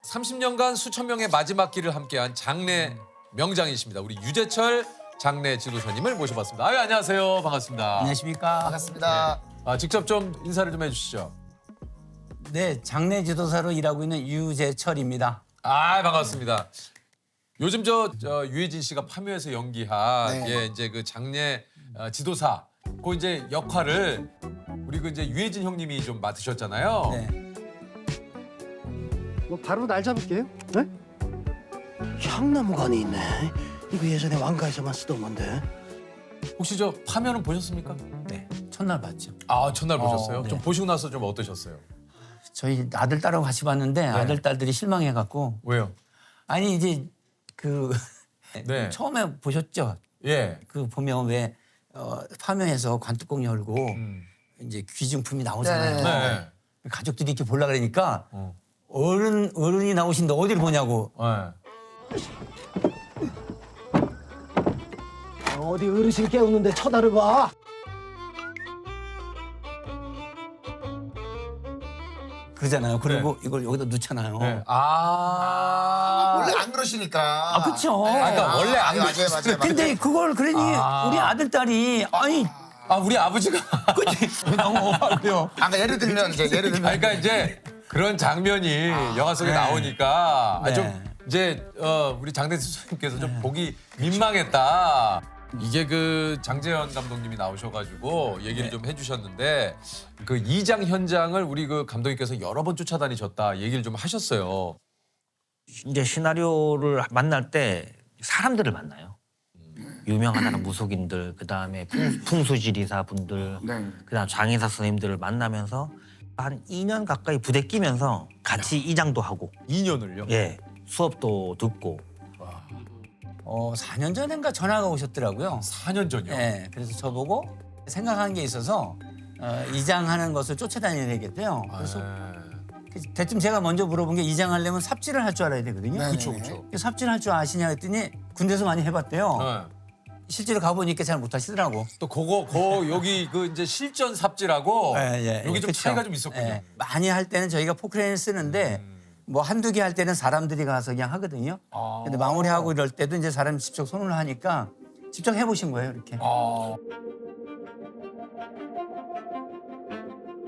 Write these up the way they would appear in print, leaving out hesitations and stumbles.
30년간 수천 명의 마지막 길을 함께한 장례 명장이십니다. 우리 유재철 장례 지도사님을 모셔봤습니다. 아유, 안녕하세요. 반갑습니다. 안녕하십니까. 반갑습니다. 직접 좀 인사를 좀 해주시죠. 네, 장례 지도사로 일하고 있는 유재철입니다. 반갑습니다. 요즘 저 유해진 씨가 파묘에서 연기한 네. 예, 이제 그 장례 지도사 그 이제 역할을 우리 그 이제 유해진 형님이 좀 맡으셨잖아요. 네. 뭐 바로 날 잡을게요. 네? 향나무관이 있네. 이거 예전에 왕가에서만 쓰던 건데. 혹시 저 파묘는 보셨습니까? 네, 첫날 봤죠. 첫날 보셨어요? 네. 좀 보시고 나서 좀 어떠셨어요? 저희 아들, 딸하고 같이 봤는데 아들, 딸들이 실망해갖고 왜요? 아니 이제 그 네. 처음에 보셨죠? 예. 그 보면 왜 파묘에서 관뚜껑 열고 이제 귀중품이 나오잖아요. 네. 가족들이 이렇게 보려 그러니까 어. 어른이 나오신데 어디를 보냐고. 네. 어디 어르신 깨우는데 쳐다를 봐. 그러잖아요. 그리고 이걸 여기다 넣잖아요. 네. 원래 안 그러시니까. 아, 그쵸. 그러니까 원래 안 맞아요, 맞아요. 근데 그걸 그러니 우리 아들, 딸이 아니 우리 아버지가 너무 그래요. 그러니까 예를 들면 그러니까 이제 그런 장면이 영화 속에 나오니까 네. 좀 이제 우리 장대 선생님께서 좀 보기 민망했다. 이게 그 장재현 감독님이 나오셔가지고 얘기를 좀 해주셨는데 그 이장 현장을 우리 그 감독님께서 여러 번 쫓아다니셨다 얘기를 좀 하셨어요. 이제 시나리오를 만날 때 사람들을 만나요. 유명하다는 무속인들, 그다음에 풍수지리사 분들, 그다음 장의사 선생님들을 만나면서 한 2년 가까이 부대 끼면서 같이 이장도 하고, 2년을요? 예, 수업도 듣고. 4년 전인가 전화가 오셨더라고요. 4년 전이요? 네, 그래서 저보고 생각한 게 있어서 이장하는 것을 쫓아다녀야 되겠대요. 그래서 대뜸 제가 먼저 물어본 게 이장하려면 삽질을 할 줄 알아야 되거든요. 그렇죠, 그렇죠. 삽질할 줄 아시냐 했더니 군대에서 많이 해봤대요. 실제로 가보니까 잘 못하시더라고. 또 여기 그 이제 실전 삽질하고 여기 좀 그쵸. 차이가 좀 있었군요. 예, 많이 할 때는 저희가 포크레인을 쓰는데 뭐 한두 개 할 때는 사람들이 가서 그냥 하거든요. 근데 마무리하고 이럴 때도 이제 사람이 직접 손을 하니까 직접 해보신 거예요, 이렇게.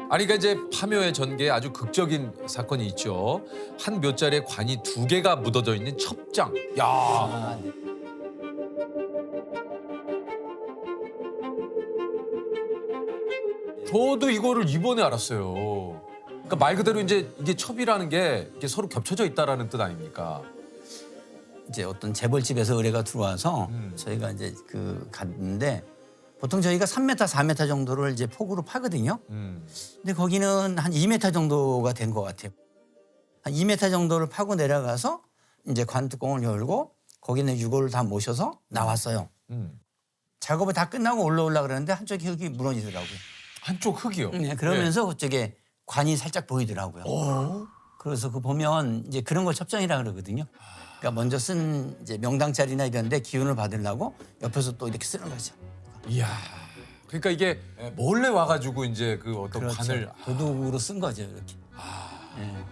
아니 그러니까 이제 파묘의 전개에 아주 극적인 사건이 있죠. 한 묘자리에 관이 2개가 묻어져 있는 첩장. 야. 저도 이거를 이번에 알았어요. 그러니까 말 그대로 이제 이게 첩이라는 게 이게 서로 겹쳐져 있다라는 뜻 아닙니까? 이제 어떤 재벌집에서 의뢰가 들어와서 저희가 이제 갔는데 보통 저희가 3m, 4m 정도를 이제 폭으로 파거든요. 근데 거기는 한 2m 정도가 된 것 같아요. 한 2m 정도를 파고 내려가서 이제 관뚜껑을 열고 거기는 유골을 다 모셔서 나왔어요. 작업을 다 끝나고 올라오려고 그러는데 한쪽 흙이 무너지더라고요. 한쪽 흙이요. 네, 그러면서 그쪽에 관이 살짝 보이더라고요. 그래서 그 보면 이제 그런 걸 첩장이라 그러거든요. 그러니까 먼저 쓴 이제 명당자리나 이런 데 기운을 받으려고 옆에서 또 이렇게 쓰는 거죠. 이야. 그러니까 이게 몰래 와가지고 이제 그 어떤 그렇죠. 관을 도둑으로 쓴 거죠, 이렇게. 예.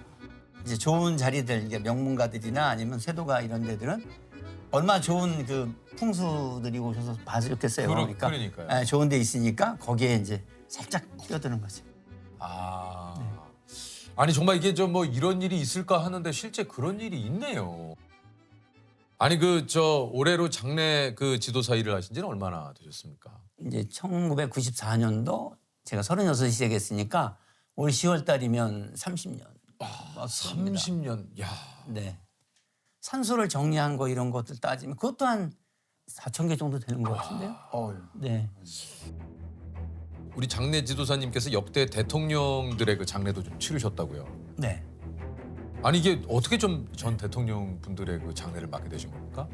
이제 좋은 자리들, 이게 명문가들이나 아니면 세도가 이런 데들은 얼마나 좋은 그 풍수들이 오셔서 봐주겠어요. 그러니까요. 예, 좋은 데 있으니까 거기에 이제 살짝 끼어드는 거죠. 아니 정말 이게 좀 뭐 이런 일이 있을까 하는데 실제 그런 일이 있네요. 아니 올해로 장례 그 지도사 일을 하신 지는 얼마나 되셨습니까? 이제 1994년도 제가 36 시작했으니까 올 10월 달이면 30년. 30년. 야. 네. 산소를 정리한 거 이런 것들 따지면 그것도 한 4,000개 정도 되는 것 같은데요. 네. 우리 장례 지도사님께서 역대 대통령들의 그 장례도 좀 치르셨다고요. 네. 아니 이게 어떻게 좀 전 대통령 분들의 그 장례를 맡게 되신 겁니까?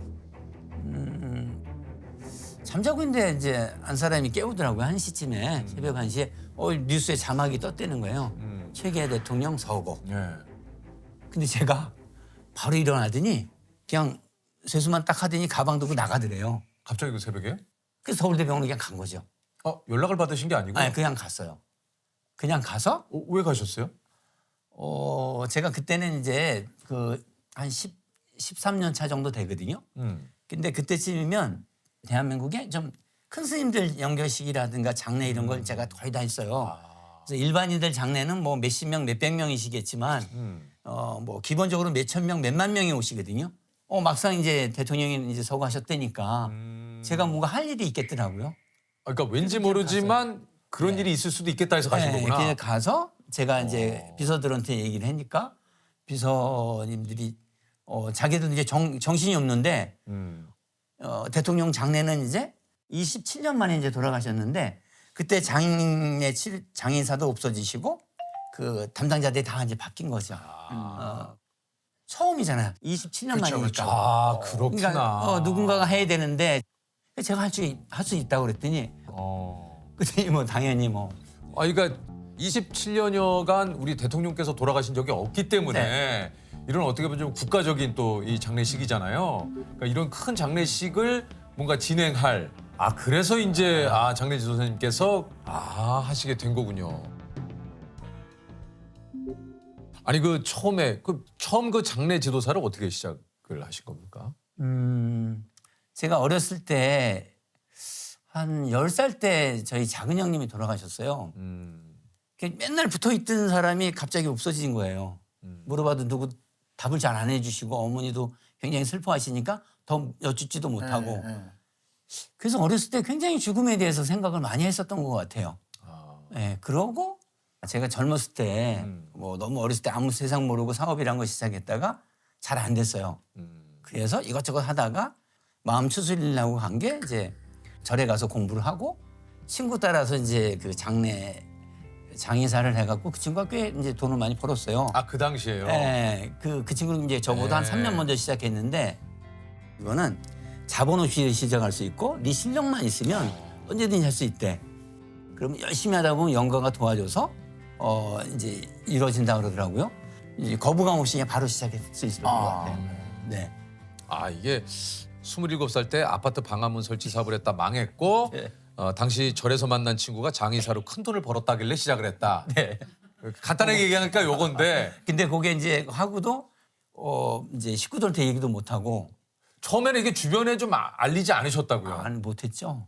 잠자고 있는데 이제 한 사람이 깨우더라고요. 1시쯤에 새벽 1시에 뉴스에 자막이 떴다는 거예요. 최계 대통령 서거. 예. 근데 제가 바로 일어나더니 그냥 세수만 딱 하더니 가방 들고 나가더래요. 갑자기 그 새벽에? 그래서 서울대병원에 그냥 간 거죠. 연락을 받으신 게 아니고? 아니 그냥 갔어요. 그냥 가서 왜 가셨어요? 제가 그때는 이제 한 13년 차 정도 되거든요. 근데 그때쯤이면 대한민국에 좀 큰 스님들 영결식이라든가 장례 이런 걸 제가 거의 다 했어요. 그래서 일반인들 장례는 뭐 몇십 명, 몇백 명이시겠지만 뭐 기본적으로 몇천 명, 몇만 명이 오시거든요. 막상 이제 대통령이 이제 서거하셨다니까 제가 뭔가 할 일이 있겠더라고요. 그러니까 왠지 모르지만 그런 일이 있을 수도 있겠다 해서 가신 거구나. 그래서 가서 제가 이제 비서들한테 얘기를 하니까 비서님들이 자기들 이제 정신이 없는데 대통령 장례는 이제 27년 만에 이제 돌아가셨는데 그때 장인사도 없어지시고 그 담당자들이 다 이제 바뀐 거죠. 처음이잖아요. 27년 만이니까. 아, 그렇구나. 그러니까 누군가가 해야 되는데 제가 할 수 있다고 그랬더니 그랬더니 뭐 당연히 뭐 그러니까 27년여간 우리 대통령께서 돌아가신 적이 없기 때문에 네. 이런 어떻게 보면 좀 국가적인 또 이 장례식이잖아요. 그러니까 이런 큰 장례식을 뭔가 진행할 그래서 이제 장례 지도사님께서 하시게 된 거군요. 아니 처음 그 장례 지도사를 어떻게 시작을 하신 겁니까? 제가 어렸을 때 한 10살 때 저희 작은 형님이 돌아가셨어요. 맨날 붙어 있던 사람이 갑자기 없어진 거예요. 물어봐도 누구 답을 잘 안 해주시고 어머니도 굉장히 슬퍼하시니까 더 여쭙지도 못하고. 그래서 어렸을 때 굉장히 죽음에 대해서 생각을 많이 했었던 것 같아요. 그러고 제가 젊었을 때 뭐 너무 어렸을 때 아무 세상 모르고 사업이란 거 시작했다가 잘 안 됐어요. 그래서 이것저것 하다가 마음 추스리려고 한 게 이제 절에 가서 공부를 하고 친구 따라서 이제 그 장의사를 해갖고 그 친구가 꽤 이제 돈을 많이 벌었어요. 그 당시에요? 네, 그 친구는 이제 저보다 한 3년 먼저 시작했는데 이거는 자본 없이 시작할 수 있고 네 실력만 있으면 언제든지 할 수 있대. 그러면 열심히 하다 보면 영가가 도와줘서 이제 이루어진다 그러더라고요. 이제 거부감 없이 그냥 바로 시작할 수 있을 것 같아요. 네. 이게 27살 때 아파트 방화문 설치 사업을 했다 망했고 당시 절에서 만난 친구가 장의사로 큰 돈을 벌었다길래 시작을 했다. 네. 간단하게 얘기하니까 요건데 근데 그게 이제 하고도 이제 식구들한테 얘기도 못 하고 처음에는 이게 주변에 좀 알리지 않으셨다고요? 못했죠.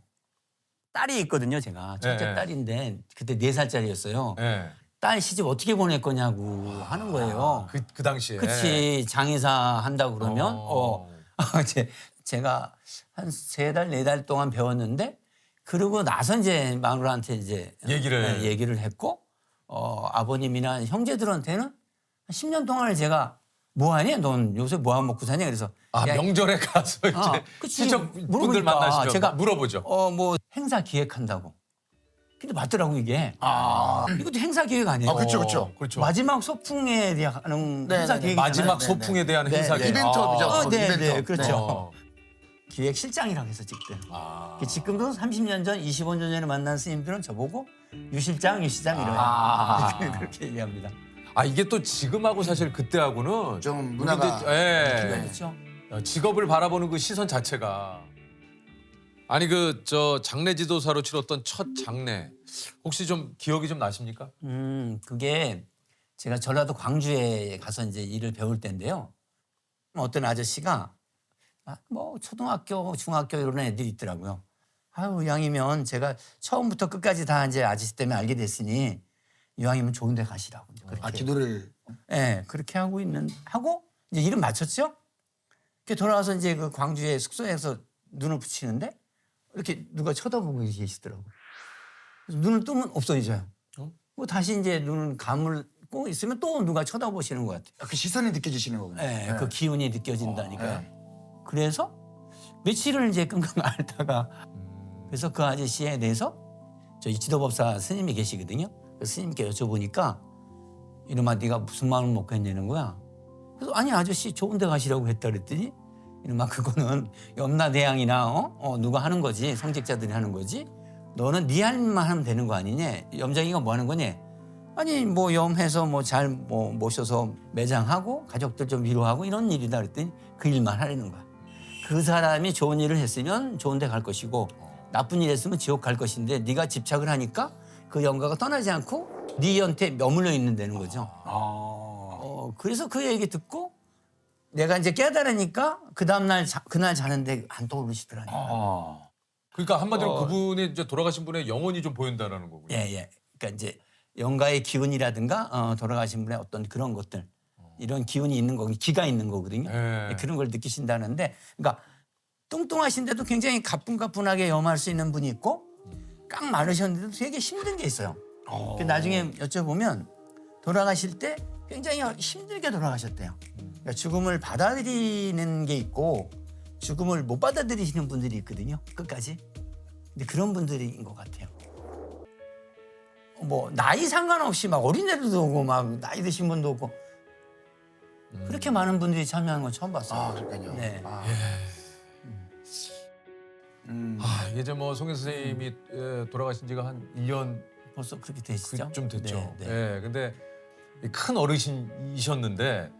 딸이 있거든요, 제가 첫째 네. 딸인데 그때 4살짜리였어요. 네. 딸 시집 어떻게 보낼 거냐고 하는 거예요. 그 당시에. 그치 장의사 한다고 그러면 제가 한 3달, 4달 동안 배웠는데 그러고 나서 이제 마누라한테 이제 얘기를 했고 아버님이나 형제들한테는 10년 동안을 제가 뭐하니? 넌 요새 뭐하고 먹고 사냐? 그래서 명절에 가서 이제 그치. 친척분들 물어보니까 만나시면 제가 물어보죠. 뭐 행사 기획한다고. 근데 맞더라고 이게. 이것도 행사 기획 아니에요? 그렇죠. 마지막 소풍에 대한 행사 기획. 마지막 소풍에 대한 행사 기획. 이벤트업이죠. 네, 이벤트업. 그렇죠. 기획실장이라고 해서 직들. 지금도 30년 전, 25년 전에 만난 스님들은 저보고 유실장 이래요. 그렇게 얘기합니다. 이게 또 지금하고 사실 그때하고는 좀 문화가 그렇죠. 직업을 바라보는 그 시선 자체가 아니 장례 지도사로 치렀던 첫 장례 혹시 좀 기억이 좀 나십니까? 그게 제가 전라도 광주에 가서 이제 일을 배울 때인데요. 어떤 아저씨가 뭐 초등학교, 중학교 이런 애들이 있더라고요. 이왕이면 제가 처음부터 끝까지 다 이제 아저씨 때문에 알게 됐으니 이왕이면 좋은 데 가시라고. 기도를. 네, 그렇게 하고 이제 일은 마쳤죠. 이렇게 돌아와서 이제 그 광주의 숙소에서 눈을 붙이는데 이렇게 누가 쳐다보고 계시더라고요. 그래서 눈을 뜨면 없어져요. 뭐 다시 이제 눈을 감고 있으면 또 누가 쳐다보시는 것 같아요. 그 시선이 느껴지시는 거군요. 네, 그 기운이 느껴진다니까요. 그래서 며칠을 이제 끙끙 앓다가 그래서 그 아저씨에 대해서 저희 지도법사 스님이 계시거든요. 그 스님께 여쭤보니까 이놈아 네가 무슨 마음을 먹고 했냐는 거야. 그래서 아니 아저씨 좋은 데 가시라고 했다 그랬더니 이놈아 그거는 염라대왕이나 누가 하는 거지. 성직자들이 하는 거지. 너는 네 할 일만 하면 되는 거 아니냐. 염장이가 뭐 하는 거냐. 아니 뭐 염해서 뭐 잘 모셔서 매장하고 가족들 좀 위로하고 이런 일이다 그랬더니 그 일만 하려는 거야. 그 사람이 좋은 일을 했으면 좋은 데 갈 것이고 나쁜 일 했으면 지옥 갈 것인데 네가 집착을 하니까 그 영가가 떠나지 않고 네한테 머물러 있는다는 거죠. 아. 그래서 그 얘기 듣고 내가 이제 깨달으니까 그 다음날 그날 자는데 안 떠오르시더라고요. 아. 그러니까 한마디로 그분이 이제 돌아가신 분의 영혼이 좀 보인다라는 거군요. 예. 그러니까 이제 영가의 기운이라든가 돌아가신 분의 어떤 그런 것들 이런 기운이 있는 거고 기가 있는 거거든요. 예. 그런 걸 느끼신다는데 그러니까 뚱뚱하신데도 굉장히 가뿐가뿐하게 염할 수 있는 분이 있고 깡 마르셨는데도 되게 힘든 게 있어요. 나중에 여쭤보면 돌아가실 때 굉장히 힘들게 돌아가셨대요. 그러니까 죽음을 받아들이는 게 있고 죽음을 못 받아들이시는 분들이 있거든요. 끝까지. 근데 그런 분들인 것 같아요. 뭐 나이 상관없이 막 어린애들도 오고 막 나이 드신 분도 오고 그렇게 많은 분들이 참여하는 건 처음 봤어요. 아, 그러니까요. 네. 아. 이게 이제 뭐 송혜 선생님이 돌아가신 지가 한 1년 벌써 그렇게 되시죠? 좀 됐죠. 네. 예. 근데 큰 어르신이셨는데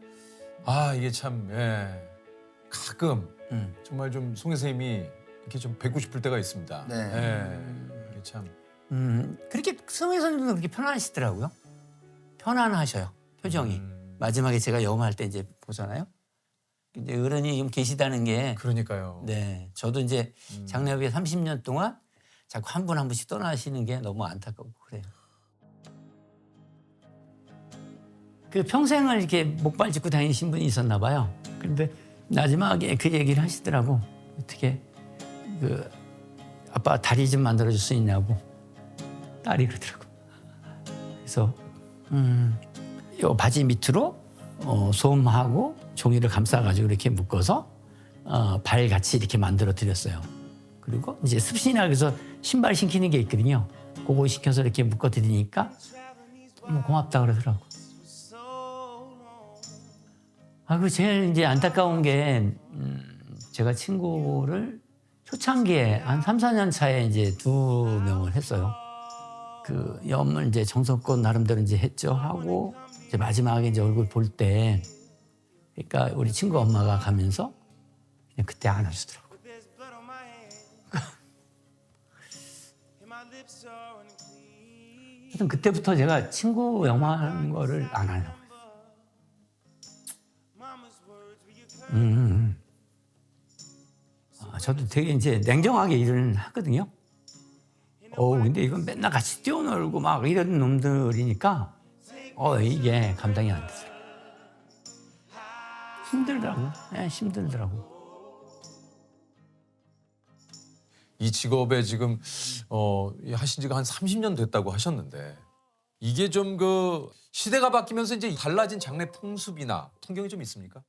이게 참 가끔 정말 좀 송혜 선생님이 이렇게 좀 뵙고 싶을 때가 있습니다. 네. 예. 이게 참 그렇게 성혜 선생님도 그렇게 편안하시더라고요. 편안하셔요. 표정이. 마지막에 제가 염할 때 이제 보잖아요. 이제 어른이 좀 계시다는 게 그러니까요. 네. 저도 이제 장래 후에 30년 동안 자꾸 한 분 한 분씩 떠나시는 게 너무 안타깝고 그래요. 그 평생을 이렇게 목발 짚고 다니신 분이 있었나 봐요. 근데 마지막에 그 얘기를 하시더라고. 어떻게 그 아빠 다리 좀 만들어 줄 수 있냐고 딸이 그러더라고. 그래서 요 바지 밑으로 솜하고 종이를 감싸가지고 이렇게 묶어서 발 같이 이렇게 만들어 드렸어요. 그리고 이제 습신이라 그래서 신발 신기는 게 있거든요. 그거 시켜서 이렇게 묶어 드리니까 너무 고맙다 그러더라고. 그 제일 이제 안타까운 게 제가 친구를 초창기에 한 3, 4년 차에 이제 2명을 했어요. 그 염을 이제 정성껏 나름대로 이제 했죠. 하고 이제 마지막에 이제 얼굴 볼 때 그러니까 우리 친구 엄마가 가면서 그냥 그때 안 하시더라고요. 하여튼 그때부터 제가 친구 염하는 거를 안 하려고 했어요. 저도 되게 이제 냉정하게 일을 하거든요. 근데 이건 맨날 같이 뛰어놀고 막 이런 놈들이니까 이게 감당이 안 되더라고요. 힘들더라고요. 힘들더라고요. 이 직업에 지금 하신 지가 한 30년 됐다고 하셨는데 이게 좀 그 시대가 바뀌면서 이제 달라진 장례 풍습이나 풍경이 좀 있습니까?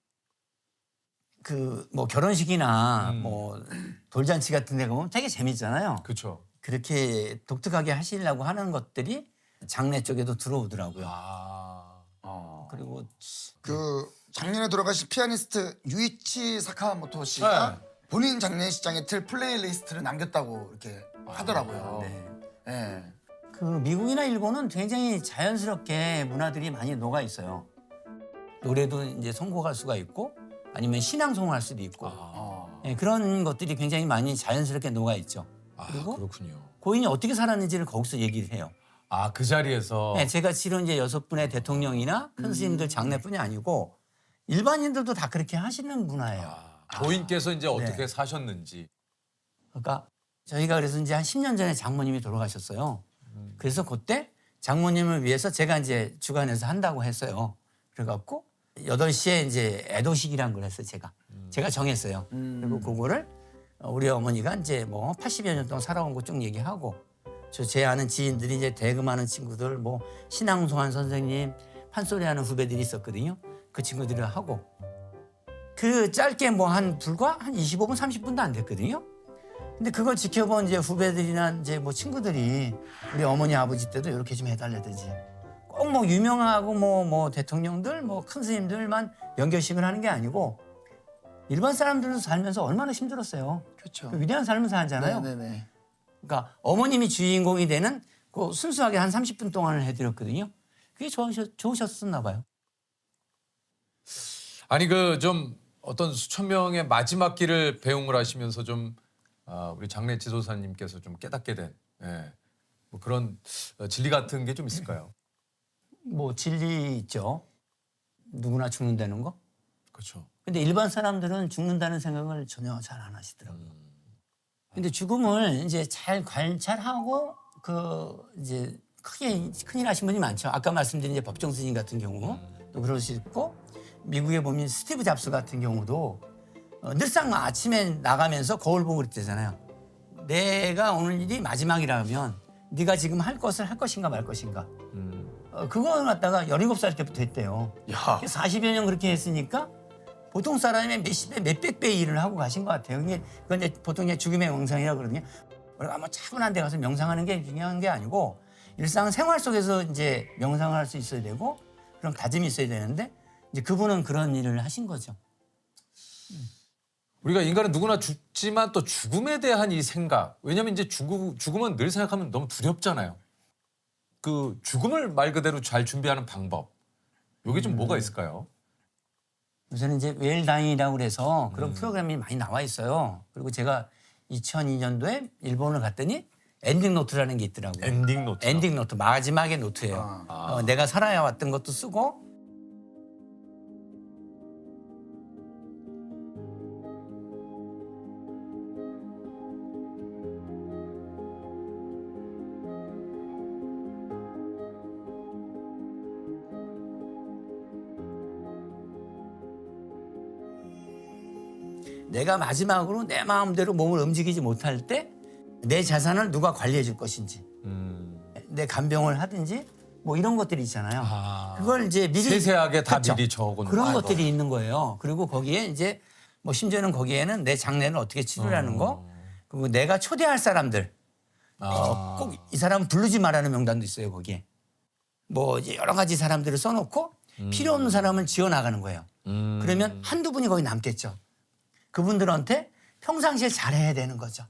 그 뭐 결혼식이나 뭐 돌잔치 같은 데 가면 되게 재밌잖아요. 그렇죠. 그렇게 독특하게 하시려고 하는 것들이 장례 쪽에도 들어오더라고요. 그리고 그 작년에 돌아가신 피아니스트 유이치 사카모토 씨가 본인 장례식장에 틀 플레이리스트를 남겼다고 이렇게 하더라고요. 네. 네. 그 미국이나 일본은 굉장히 자연스럽게 문화들이 많이 녹아 있어요. 노래도 이제 선곡 가수가 있고 아니면 신앙송을 할 수도 있고 그런 것들이 굉장히 많이 자연스럽게 녹아 있죠. 그리고 그렇군요. 고인이 어떻게 살았는지를 거기서 얘기를 해요. 그 자리에서 제가 치른 이제 6분의 대통령이나 큰 스님들 장례뿐이 아니고 일반인들도 다 그렇게 하시는 문화예요. 고인께서 이제 어떻게 사셨는지. 그러니까 저희가 그래서 이제 한 10년 전에 장모님이 돌아가셨어요. 그래서 그때 장모님을 위해서 제가 이제 주관해서 한다고 했어요. 그래갖고 8시에 이제 애도식이란 걸 했어요, 제가. 제가 정했어요. 그리고 그거를 우리 어머니가 이제 뭐 80여 년 동안 살아온 거 쭉 얘기하고 제 아는 지인들이 이제 대금하는 친구들 뭐 신앙송한 선생님, 판소리하는 후배들이 있었거든요. 그 친구들을 하고 그 짧게 뭐 불과 한 25분, 30분도 안 됐거든요. 근데 그걸 지켜본 이제 후배들이나 이제 뭐 친구들이 우리 어머니 아버지 때도 이렇게 좀 해달라든지 꼭 뭐 유명하고 뭐 대통령들 뭐 큰 스님들만 연결식을 하는 게 아니고 일반 사람들도 살면서 얼마나 힘들었어요. 그렇죠. 그 위대한 삶을 살잖아요. 네네네. 그러니까 어머님이 주인공이 되는 그 순수하게 한 30분 동안을 해드렸거든요. 그게 좋으셨었나 봐요. 아니 그 좀 어떤 수천 명의 마지막 길을 배웅을 하시면서 좀 우리 장례 지도사님께서 좀 깨닫게 된 뭐 그런 진리 같은 게 좀 있을까요? 뭐 진리 있죠. 누구나 죽는다는 거. 그렇죠. 근데 일반 사람들은 죽는다는 생각을 전혀 잘 안 하시더라고요. 근데 죽음을 이제 잘 관찰하고 이제 크게 큰일 하신 분이 많죠. 아까 말씀드린 이제 법정 스님 같은 경우 또 그럴 수 있고 미국에 보면 스티브 잡스 같은 경우도 늘상 아침에 나가면서 거울 보고 그랬대잖아요. 내가 오늘 일이 마지막이라면 네가 지금 할 것을 할 것인가 말 것인가. 그걸 갖다가 17살 때부터 했대요. 야. 40여 년 그렇게 했으니까 보통 사람의 몇십 배, 몇백 배 일을 하고 가신 것 같아요. 그건 이제 보통 이제 죽음의 명상이라고 그러거든요. 우리가 뭐 차분한 데 가서 명상하는 게 중요한 게 아니고 일상생활 속에서 이제 명상을 할 수 있어야 되고 그런 다짐이 있어야 되는데 이제 그분은 그런 일을 하신 거죠. 우리가 인간은 누구나 죽지만 또 죽음에 대한 이 생각. 왜냐면 이제 죽음은 늘 생각하면 너무 두렵잖아요. 그 죽음을 말 그대로 잘 준비하는 방법. 요게 좀 뭐가 있을까요? 우선 이제 웰다잉이라고 그래서 그런 프로그램이 많이 나와 있어요. 그리고 제가 2002년도에 일본을 갔더니 엔딩 노트라는 게 있더라고요. 엔딩 노트. 엔딩 노트, 마지막의 노트예요. 내가 살아야 왔던 것도 쓰고 내가 마지막으로 내 마음대로 몸을 움직이지 못할 때 내 자산을 누가 관리해 줄 것인지 내 간병을 하든지 뭐 이런 것들이 있잖아요. 그걸 이제 미리 세세하게 다 그쵸? 미리 적어놓은 그런 거. 것들이 있는 거예요. 그리고 거기에 이제 뭐 심지어는 거기에는 내 장례를 어떻게 치르라는 거 그리고 내가 초대할 사람들 꼭 이 사람 부르지 말라는 명단도 있어요. 거기에 뭐 이제 여러 가지 사람들을 써놓고 필요 없는 사람은 지워 나가는 거예요. 그러면 한두 분이 거기 남겠죠. 그분들한테 평상시에 잘해야 되는 거죠.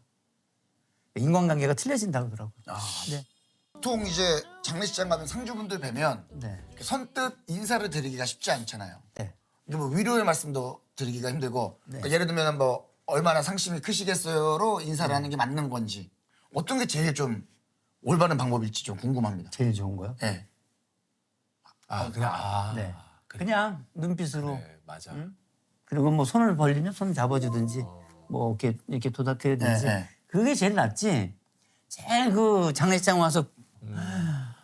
인간관계가 틀려진다고 그러더라고요. 네. 보통 이제 장례식장 가면 상주분들 뵈면 네. 선뜻 인사를 드리기가 쉽지 않잖아요. 네. 이게 뭐 위로의 말씀도 드리기가 힘들고 그러니까 예를 들면 뭐 얼마나 상심이 크시겠어요로 인사를 하는 게 맞는 건지 어떤 게 제일 좀 올바른 방법일지 좀 궁금합니다. 제일 좋은 거요? 네. 네. 그냥 눈빛으로 네, 맞아. 그리고 뭐 손을 벌리면 손 잡아주든지 뭐 이렇게 도닥여든지 네, 네. 그게 제일 낫지. 제일 그 장례식장 와서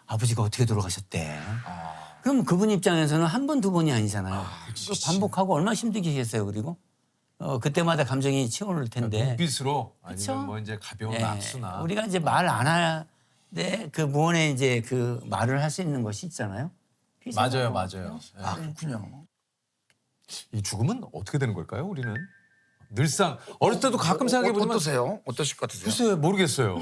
아버지가 어떻게 돌아가셨대. 그럼 그분 입장에서는 한 번, 두 번이 아니잖아요. 그거 반복하고 얼마나 힘들겠어요. 그리고 그때마다 감정이 치솟을 텐데. 눈빛으로 그쵸? 아니면 뭐 이제 가벼운 예, 악수나. 우리가 이제 말 안 하되 그 무언에 이제 그 말을 할 수 있는 것이 있잖아요. 그게 제일 맞아요, 좋은 것 같아요. 맞아요. 그렇군요. 이 죽음은 어떻게 되는 걸까요? 우리는 늘상 어릴 때도 가끔 생각해 보면 어떠세요? 어떠실 것 같으세요? 글쎄 모르겠어요.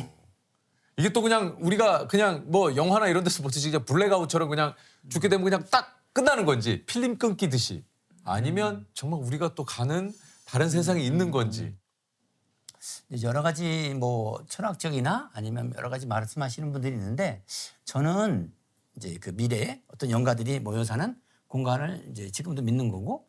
이게 또 그냥 우리가 그냥 뭐 영화나 이런 데서 보듯이 그냥 블랙아웃처럼 그냥 죽게 되면 그냥 딱 끝나는 건지 필름 끊기듯이 아니면 정말 우리가 또 가는 다른 세상이 있는 건지. 여러 가지 뭐 철학적이나 아니면 여러 가지 말씀하시는 분들이 있는데 저는 이제 그 미래에 어떤 영가들이 모여 사는 공간을 이제 지금도 믿는 거고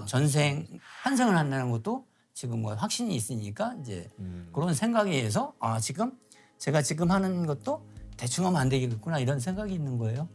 전생 환생을 한다는 것도 지금 뭐 확신이 있으니까 이제 그런 생각에 의해서 지금 제가 지금 하는 것도 대충 하면 안 되겠구나 이런 생각이 있는 거예요.